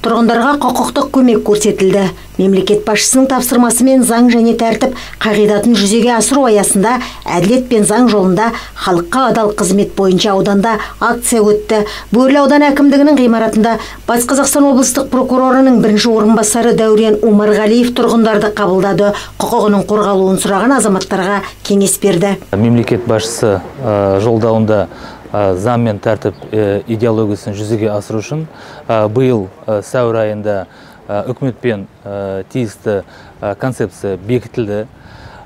Тұрғындарға құқықтық көмек көрсетілді. Мемлекет басшысының тапсырмасымен заң және тәртіп қағидатын жүзеге асыру аясында әділет пен заң жолында халыққа адал қызмет бойынша ауданда акция өтті. Бөрлі ауданы әкімдігінің ғимаратында Батыс Қазақстан облыстық прокурорының бірінші орынбасары Дәурен Умарғалиев тұрғындарды қабылдады. Құқығының қорғалуын сұраған азаматтарға кеңес берді. Мемлекет басшысы жолдауында заң мен тәртіп идеологиясын жүзеге асыру үшін биыл сәуір айында үкіметпен тиісті концепция бекітілді.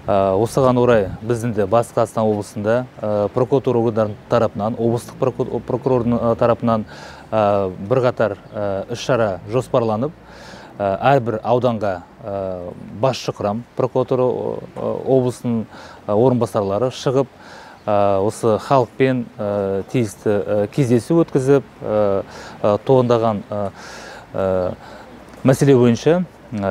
Осыған орай біздің де Батыс Қазақстан облысында прокуратура органдарының тарапынан, облыстық прокурордың тарапынан бірқатар іс-шара жоспарланып, әрбір ауданға басшы құрам прокуратура облысының орынбасарлары шығып, осы халықпен тиісті кездесу өткізіп, туындаған мәселе бойынша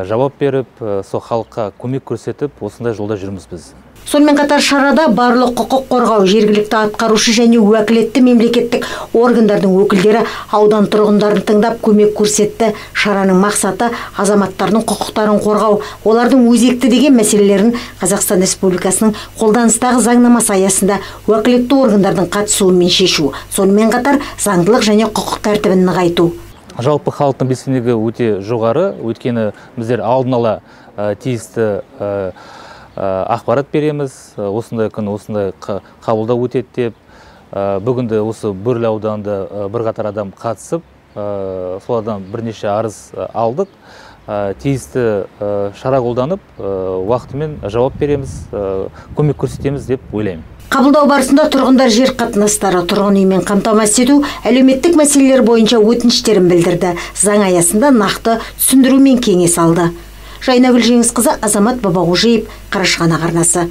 жауап беріп, сол халыққа көмек көрсетіп, осындай жолда жүрміз біз. Сонымен қатар шарада барлық құқық қорғау, жергілікті атқарушы және уәкілетті мемлекеттік органдардың өкілдері аудан тұрғындарын тыңдап көмек көрсетті. Шараның мақсаты азаматтардың құқықтарын қорғау, олардың өзекті деген мәселелерін Қазақстан Республикасының қолданыстағы заңнамасы аясында уәкілетті органдардың қатысуымен шешу. Сонымен қатар заңдылық және құқық тәртібін нығайту. Жалпы халықтың белсенділігі өте жоғары, өйткені біздер алдын ала тиісті ақпарат береміз, осындай күн осындай қабылдау өтеді деп. Бүгінде осы Бөрлі ауданында бірқатар адам қатысып, солардан бірнеше арыз алдық. Тиісті шара қолданып, уақытымен жауап береміз, көмек көрсетеміз деп ойлаймын. Қабылдау барысында тұрғындар жер қатынастары, тұрғын үймен қамтамасыз ету, әлеуметтік мәселелер бойынша өтініштерін білдірді. Заң аясында нақты түсіндірумен кеңес алды. Жайнагүл Жеңісқызы, Азамат Бабағожиев, Қарашығанақ арнасы.